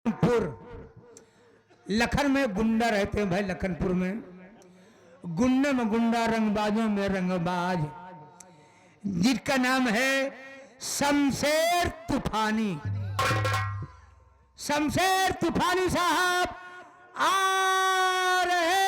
लखनपुर। लखन में गुंडा रहते हैं भाई। लखनपुर में गुंडे में गुंडा, रंगबाजों में रंगबाज, जिसका नाम है शमशेर तूफानी। शमशेर तूफानी साहब आ रहे हैं।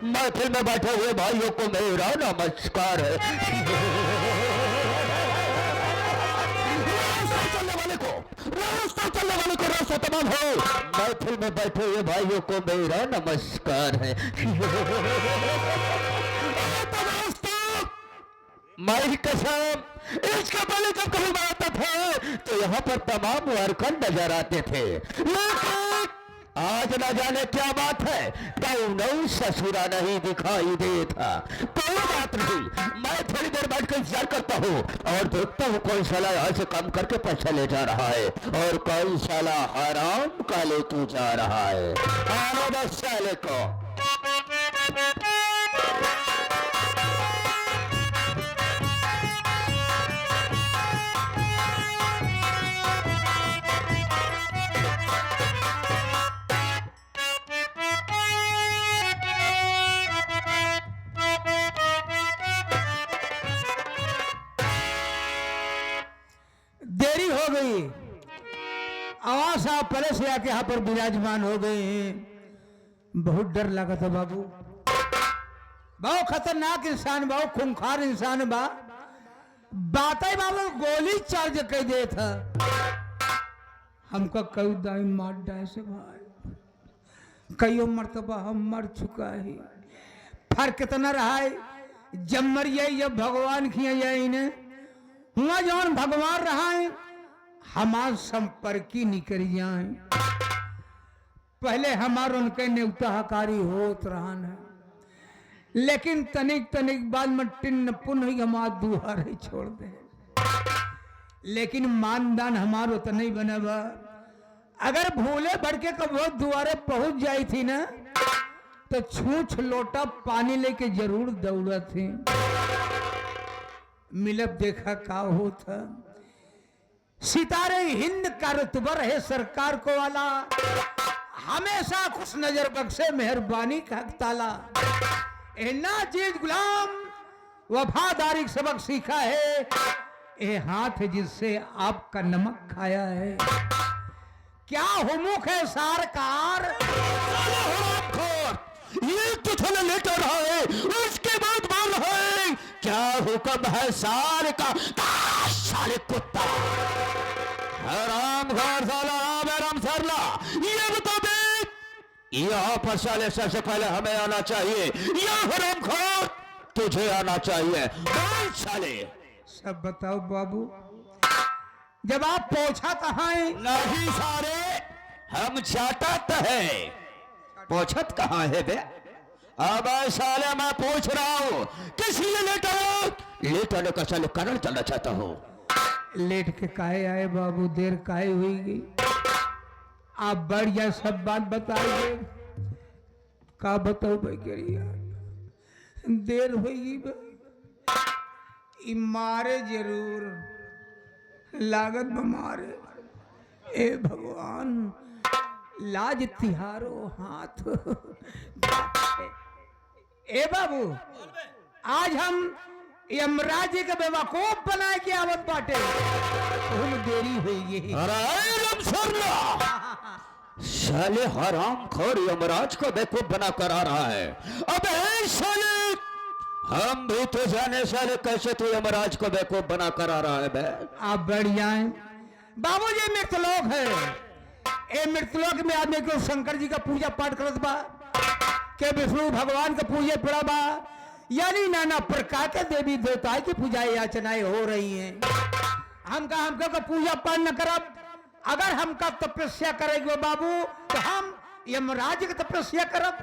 महफिल में बैठे हुए भाइयों को मेरा नमस्कार है। रास्ता चलने वाले को रास्ता तमाम हो। महफिल में बैठे हुए भाइयों को मेरा नमस्कार है। माई कसम, इसके पहले जब कभी आता था तो यहाँ पर तमाम वर्कर नजर आते थे, लेकिन आज न जाने क्या बात है, कौन ससुरा नहीं दिखाई देता। कोई बात नहीं, मैं थोड़ी देर बैठ कर इंतजार करता हूँ और देखता हूँ कौन साला यहाँ से कम करके पैसा ले जा रहा है और कौन साला हराम का लेके जा रहा है। आने दो साले को। देरी हो गई, आवाज आप पहले से आके यहाँ पर विराजमान हो गए हैं। बहुत डर लगा था बाबू। बहुत खतरनाक इंसान, बहुत खूंखार इंसान बा। बातें बाबू गोली चार्ज कर दे था हमका। कई दाई मार डाय से भाई, कईयों मरतबा हम मर चुका है। फर्क कितना रहा है, जब मर जाए जब भगवान खिया जाए इन्हें हुआ जौन भगवान रहा है हमार संपर्की निकल जाए। पहले हमार उनके न्योता हकारी होत रहन है, लेकिन तनिक तनिक बाद में टिन्न पुनः हमार दुआरे छोड़ दे। लेकिन मानदान हमार उतना ही बने बा। अगर भूले भड़के कब वो दुआरे पहुंच जाई थी ना तो छूछ लोटा पानी लेके जरूर दौड़ा थी। मिलब देखा का होता। सितारे हिंद का रुतबा रहे सरकार को वाला, हमेशा खुश नजर बख्शे मेहरबानी का ताला। ना चीज गुलाम वफादारी का सबक सीखा है, ये हाथ जिससे आपका नमक खाया है। क्या हुमुख है सारकार, ये तो थोड़ा लेट रहा है, उसके बाद बोल रहा है क्या हुक्म है सार का। साले कुत्ता हराम घर साला राम सरला, ये बता दे यहाँ पर साले सबसे पहले हमें आना चाहिए या हराम खोर तुझे आना चाहिए। बोल साले। सब बताओ बाबू, जब आप पहुंचा कहाँ है? नहीं सारे, हम चाटत है, पोछत कहाँ है बे? अब साले मैं पूछ रहा हूँ किस लिए लेट आया? लेट आने का साले कारण जानना चाहता हूँ। लेट के काहे आए बाबू, देर काहे हुई गई? आप बढ़ जाए सब बात बताइए। का बताओ भाई करिया देर होगी मारे जरूर लागत बमारे। ए भगवान लाज तिहारो हाथ। ए बाबू आज हम यमराज के बेवकूफ बना के आवत बाटे तुम देरी हुई। अरे साले हराम खोर यमराज को बेवकूफ बना कर आ रहा है। अबे साले हम भी तो जाने साले कैसे तू यमराज को बेवकूफ बना कर आ रहा है बे। आप बढ़ जाए बाबू जी मृतलोक है। ए मृतलोक में आदमी को शंकर जी का पूजा पाठ करत बा के विष्णु भगवान का पूजे पड़ा बा यानी नाना प्रकार के देवी देवताओं की पूजाएं याचनाएं हो रही हैं। हमका का पूजा पाठ न करब अगर हमका तपस्या करेंगे बाबू तो हम यमराज की तपस्या करब।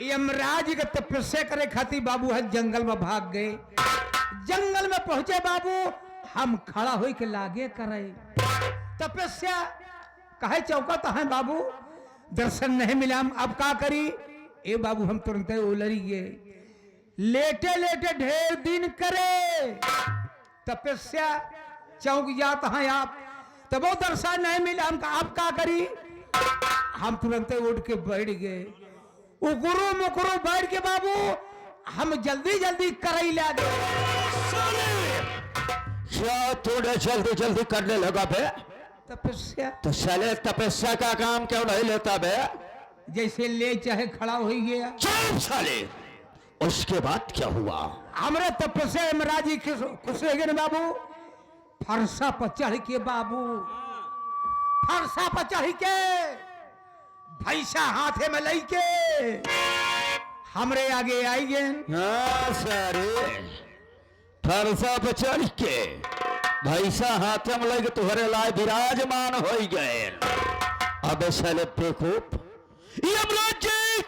यमराज की तपस्या करे खातिर बाबू है जंगल में भाग गए। जंगल में पहुंचे बाबू हम खड़ा होई के लागे करे तपस्या कहे चौकत है बाबू दर्शन नहीं मिला। हम अब का करी ए बाबू हम तुरंत उलरी गए। लेटे लेटे ढेर दिन करे तपस्या चौक जाता है आप तब वो दर्शन नहीं मिला। हम आप का करी हम तुरंत उठ के बैठ गए। उकुरु मुकुरु बैठ के बाबू हम जल्दी जल्दी करई लागे। क्या थोड़ा जल्दी जल्दी करने लगा बे तपस्या तो साले तपस्या का काम क्यों नहीं लेता बे। जैसे ले चाहे खड़ा हो गया। चुप साले। उसके बाद क्या हुआ। हमारे तपस्या यमराज जी खुश हो गए बाबू। फरसा पर चढ़ के बाबू फरसा पर चढ़ के भैंसा हाथे में लई के हमरे आगे आई गए। सारे फरसा पर चढ़ के भैंसा हाथे में लगे तुहरे लाए विराजमान हो गए। अब साले बेवकूफ यमराज जी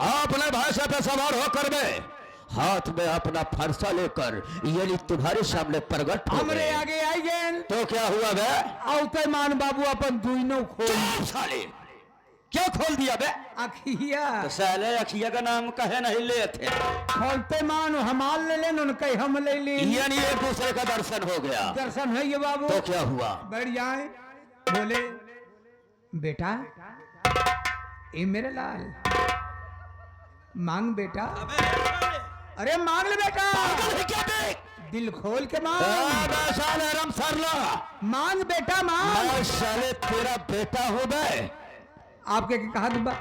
अपने भाषा पे सवार होकर में हाथ में अपना फरसा लेकर यानी तुम्हारे सामने प्रकट हो हमरे आगे आई गए। तो क्या हुआ बे औते मान बाबू अपन दुइनो खोल साले क्या खोल दिया बे। अखिया तो साले अखिया का नाम कहे नहीं ले थे खोलते मान हमार ले लेन उनके हम ले ली यानी एक दूसरे का दर्शन हो गया। दर्शन है ये बाबू। तो क्या हुआ बैठ जाए बोले बेटा ए मेरे लाल मांग बेटा। अरे मांग ले बेटा क्या बे दिल खोल के मांग। साले रम सरला मांग बेटा मांग। साले तेरा बेटा हो बे। आपके कहा दुबा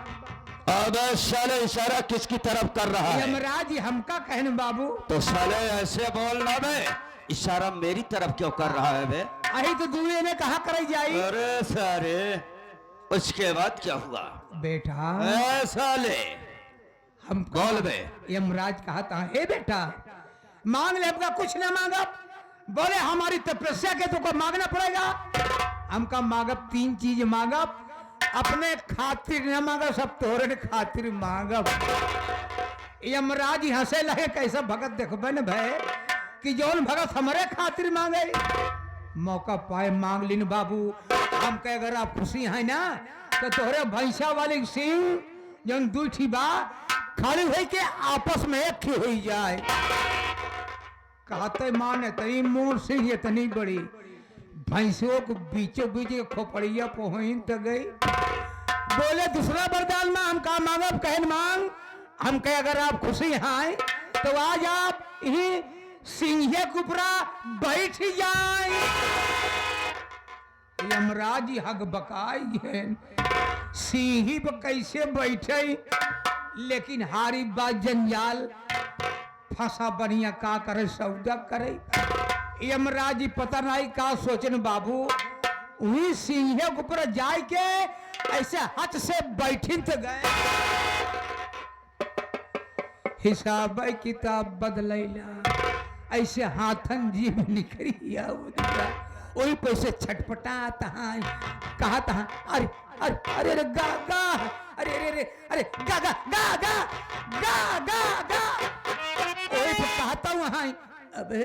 अब साले इशारा किसकी तरफ कर रहा है। यमराज जी हमका कहने बाबू। तो साले ऐसे बोलना बे इशारा मेरी तरफ क्यों कर रहा है बे। अही तो दूल्हे ने कहा कराई जाई। अरे सारे उसके बाद क्या हुआ बेटा साले हम बोल बे। यमराज कहा था हे बेटा मांग ले हमका कुछ ना मांगा। बोले हमारी तपस्या के तो को मांगना पड़ेगा। हमका मांगब 3 चीज मांगब अपने खातिर न मांगा सब तोरे खातिर मांगब। यमराज हंसे लगे कैसा भगत देखबे न भाई कि जौन भगत हमारे खातिर मांगे। मौका पाए मांग लिन बाबू। हम कहे अगर आप खुशी हैं ना तो तोहरे भैंसा वाले सिंह जौन दूठी बा खाली हो के आपस में एक हो जाए। कहते माने तनी मोर सिंह इतनी बड़ी भैंसों को बीचों बीच खोपड़िया पहुंच तो गई। बोले दूसरा वरदान में हम का मांगब कहन मांग। हम कहे अगर आप खुशी हैं तो आज आप यही सिंह कुपरा बैठ जाए। यमराज हक बकाई है सिंही पर कैसे बैठे लेकिन हारी बात जंजाल फंसा बढ़िया का करे सौदा करे। यमराज जी पता नहीं का सोचन बाबू वही सिंह के ऊपर जाए के ऐसे हाथ से बैठिन तो गए। हिसाब किताब बदलैला ऐसे हाथन जीव निकली वही पैसे छटपटा तहा कहा तहा अरे अरे अरे अरे गा गा अरे अरे अरे अरे गा गा गा गा गा गा गा वही कहता हूँ। अबे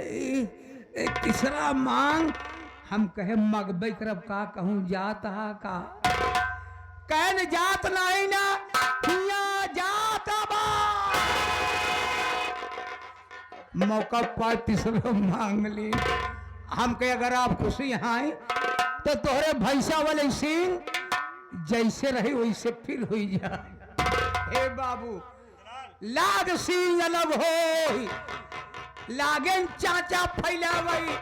तीसरा मांग हम कहे मगबे करब का कहूँ जात हा का कहन जात नहीं ना हिया जात बा मौका पर तीसरा मांग ली। हम कहे अगर आप खुशी यहाँ आए तो तोहरे भैंसा वाले सीन जैसे रही वैसे फिर हुई जाए। हे बाबू लाग सीन अलग हो लागेन चाचा फैलावई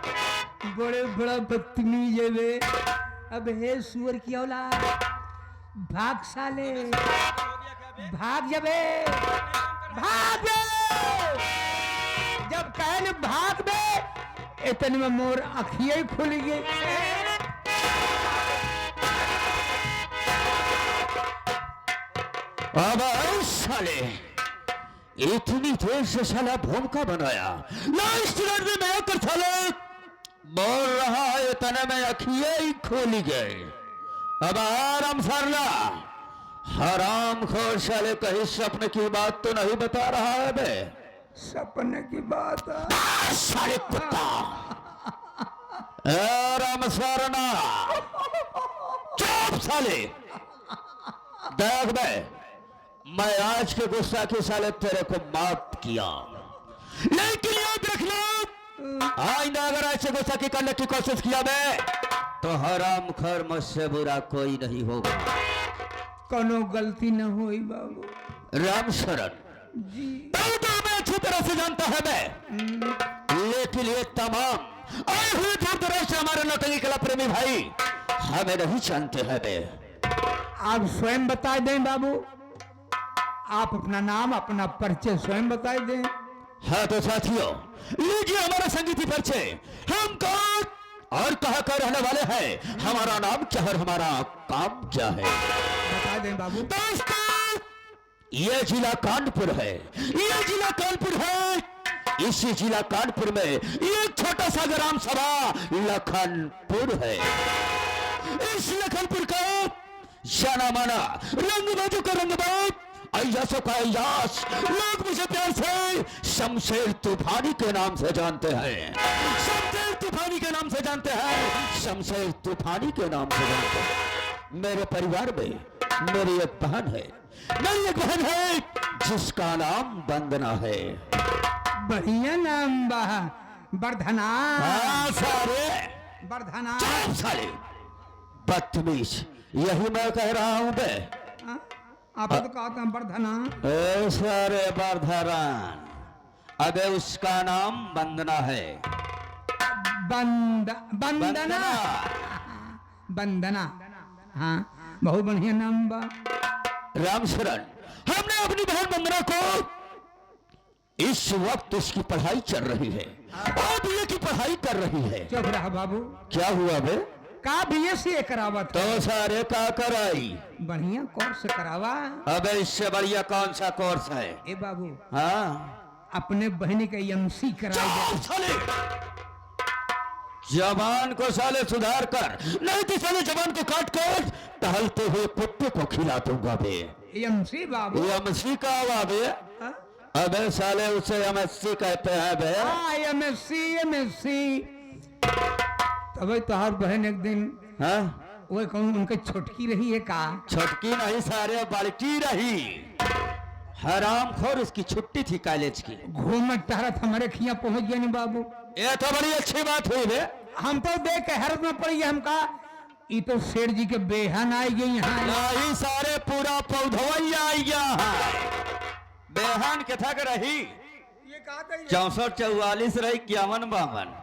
बड़े बड़ा बदतमीज है वे। अब हे सुअर की औलाद भाग साले भाग जबे भाग जब कहन भाग बे इतने में मोर अखियां खुल गई। अब साले इतनी देर से साला भूमिका बनाया लास्ट मिनट में मैं कर साले बोल रहा है इतने में अखियां ही खोली गए। अब आराम सरला हराम खोर साले कहीं सपने की बात तो नहीं बता रहा है बे। सपने की बात साले कुत्ता आराम सरना चुप साले देख बे मैं आज के गुस्सा के साले तेरे को माफ किया लेकिन याद रखना आइंदा अगर ऐसे गुस्सा की करने की कोशिश किया मैं तो हराम खर मुझसे बुरा कोई नहीं होगा। कोनो गलती न हुई बाबू राम शरण जी तो मैं अच्छी तरह से जानता है मैं लेकिन ये तमाम आए हुए दूर दराज से हमारे नौटंकी कला प्रेमी भाई हमें नहीं जानते हैं बे। आप स्वयं बता दें बाबू आप अपना नाम अपना परिचय स्वयं बता दें। हाँ तो साथियों लीजिए हमारा संगीती परिचय। हम कौन और कहाँ का रहने वाले हैं, हमारा नाम क्या है, हमारा काम क्या है बता दें बाबू। दोस्तों ये जिला कानपुर है, ये जिला कानपुर है। इसी जिला कानपुर में एक छोटा सा ग्राम सभा लखनपुर है। इस लखनपुर का जाना माना रंगबाजों का रंगबाज अय्यासों का अय्यास लोग मुझे प्यार से शमशेर तूफानी के नाम से जानते हैं। शमशेर तूफानी के नाम से जानते हैं, शमशेर तूफानी के नाम से जानते हैं। मेरे परिवार में मेरी एक बहन है, मेरी एक बहन है जिसका नाम वंदना है। बढ़िया नाम बा वर्धना। हाँ सारे वर्धना चुप साले बदतमीज यही मैं कह रहा हूं बे। आप तो कहते हैं वर्धना। ए सारे वर्धरान अबे उसका नाम वंदना है। वंदना वंदना हाँ बहुत बढ़िया नाम बा। राम शरण हमने अपनी बहन वंदना को इस वक्त उसकी पढ़ाई चल रही है और बीए की पढ़ाई कर रही है। चुप रहा बाबू। क्या हुआ बे? का बीएससी करावत तो सारे का कराई बढ़िया कोर्स करावा। अबे इससे बढ़िया कौन सा कोर्स है? ए बाबू हाँ अपने बहन के एमसी करा साले जवान को साले सुधार कर नहीं तो साले जवान को काट कर टहलते हुए कुत्ते को खिला दूंगा बे। एमसी बाबू एमसी का हुआ बे? अबे साले उसे एमएससी कहते हैं बे। एमएससी तभी तो हर बहन एक दिन हाँ वो कहूँ उनके छोटकी रही है का? छोटकी नहीं सारे बड़की रही। हराम खोर उसकी छुट्टी थी कॉलेज की। घूम टहरत हमारे खिया पहुंच गए नहीं बाबू। ये तो बड़ी अच्छी बात हुई बे। हम तो देख के हैरत में पड़ गए। हमका ये तो शेर जी के बेहन आई गई यहाँ। नहीं सारे पूरा पौधवई आई गया है। बेहन के थक रही ये कहा था 64 44 रही 51 52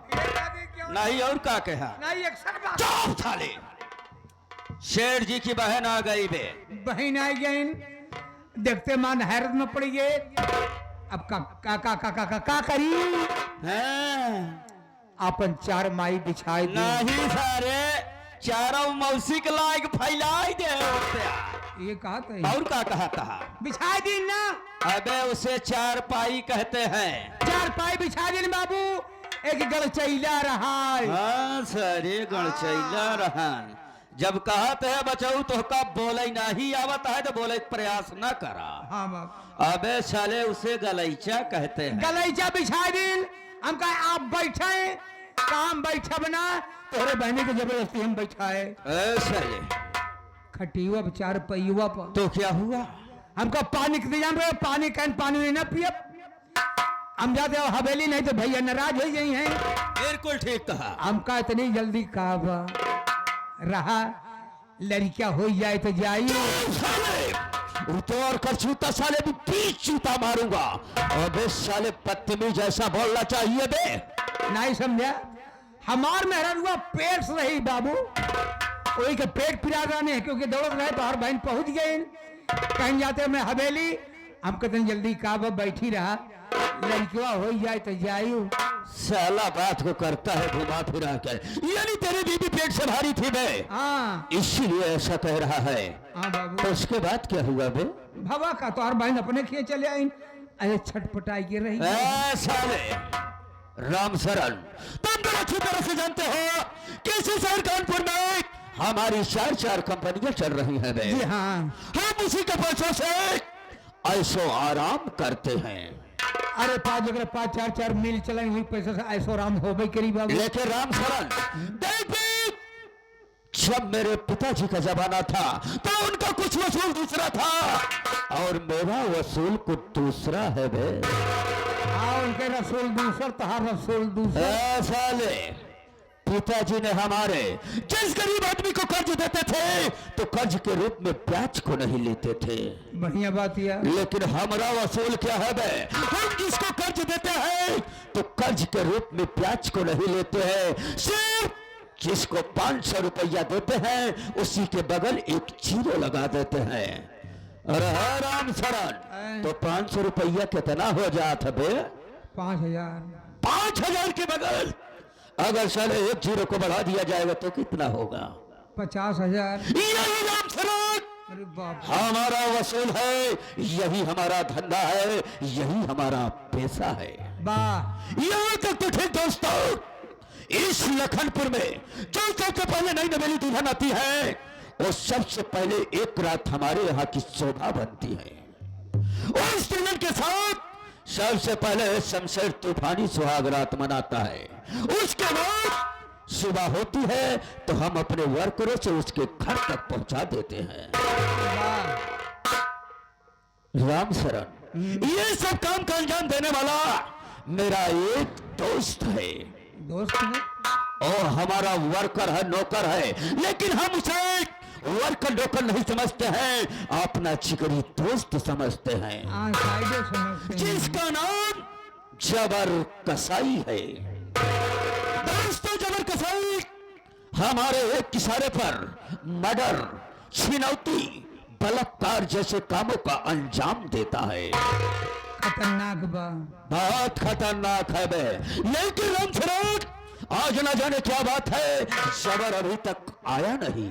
नहीं और का कहा नहीं अक्सर बात। चुप साले शेर जी की बहन आ गई बे। बहन आई गई देखते मान हैरत में पड़ गए। अब का करी अपन चार माई बिछाई दी। नहीं सारे चारों मौसी के लायक फैलाई दे। ये कहा था और का कहा बिछाई दी ना। अबे उसे चार पाई कहते हैं। चार पाई बिछा दी बाबू। एक गड़चैला रहा। हाँ सारे गणचैला रहन जब कहते है बचाऊ तो का बोले नहीं आवत है तो बोले प्रयास न करा। हाँ बाबू। अबे साले उसे गलैचा कहते हैं। गलैचा बिछा दिन हम कहे आप बैठे काम बैठा बना तोहरे बहनी के जबरदस्ती हम बैठाए ऐसा ये खटियुआ चार पहियुआ पर तो क्या हुआ? हमको पानी के जान रहे पानी कैन पानी नहीं ना पिए हम जाते हो हवेली नहीं तो भैया नाराज हो गई हैं। बिल्कुल ठीक कहा। हमका इतनी जल्दी कहा रहा लड़कियां हो जाए तो जाइए उतर कर जूता साले भी 20 जूता मारूंगा। अबे साले बदतमीज जैसा बोलना चाहिए बे। नहीं समझा हमार मेहरनुआ पेट से रही बाबू वही के पेट पिरा रहा है क्योंकि दौड़त रहे बाहर बहन पहुंच गए कहीं जाते मैं हवेली हम कितनी जल्दी कहा बैठी रहा लड़कियां हो जाए तो जाइयो। साला बात को करता है घुमा फिरा कर। यानी तेरी बीबी पेट से भारी थी बे। हाँ इसीलिए ऐसा कह रहा है। हाँ बाबू तो उसके बाद क्या हुआ बे? भवा का तो हर बहन अपने किए चले आई अरे छटपटाई के रही साले राम शरण तुम तो अच्छी तरह से जानते हो कि इसी शहर कानपुर में हमारी 4 कंपनियां चल रही हैं बे। जी हाँ हम उसी के पैसों से ऐसो आराम करते हैं। अरे 5 मील चलेंगे वही पैसे से ऐसो आराम हो भाई करीब बाबू। लेकिन राम शरण देख जब मेरे पिताजी का जमाना था तो उनका कुछ वसूल दूसरा था और मेरा वसूल कुछ दूसरा है बे। हाँ उनके रसूल दूसर तहार रसूल दूसर। साले पिताजी ने हमारे जिस गरीब आदमी को कर्ज देते थे तो कर्ज के रूप में ब्याज को नहीं लेते थे। बढ़िया बात यह लेकिन हमारा वसूल क्या है बे? हम जिसको कर्ज देते हैं तो कर्ज के रूप में ब्याज को नहीं लेते हैं। सिर्फ जिसको 500 रुपया देते हैं उसी के बगल एक जीरो लगा देते हैं। अरे राम शरण तो 500 रुपया कितना हो जाता बे? 5000 5000 के बगल अगर साले एक जीरो को बढ़ा दिया जाएगा तो कितना होगा? 50,000। यही राम शरण अरे बाप हमारा वसूल है, यही हमारा धंधा है, यही हमारा पैसा है। वाह यहाँ तक तो ठीक दोस्तों, इस लखनपुर में जो सबसे पहले नई नवेली दुल्हन आती है वो सबसे पहले एक रात हमारे यहाँ की शोभा बनती है। उस दुल्हन के साथ सबसे पहले शमशेर तूफानी सुहाग रात मनाता है। उसके बाद सुबह होती है तो हम अपने वर्करों से उसके घर तक पहुंचा देते हैं। राम शरण ये सब काम का अंजाम देने वाला मेरा एक दोस्त है। दोस्त है और हमारा वर्कर है, नौकर है, लेकिन हम उसे वर्कर नौकर नहीं समझते हैं, अपना जिगरी दोस्त समझते हैं, समझते हैं। जिसका नाम जबर कसाई है। दोस्तों जबर कसाई हमारे एक इशारे पर मर्डर, छिनौती, बलात्कार जैसे कामों का अंजाम देता है। खतरनाक बा बहुत खतरनाक है बे। लेकिन राम शरण आज न जाने क्या बात है, जबर अभी तक आया नहीं।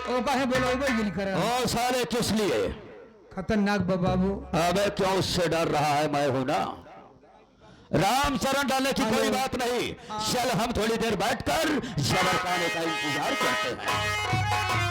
ओ कहे बोलो गिल कर और सारे किस लिए? खतरनाक बा बाबू। अबे क्यों उससे डर रहा है? मैं हूं ना। राम शरण डालने की कोई बात नहीं। चल हम थोड़ी देर बैठकर जबर का आने का इंतजार करते हैं।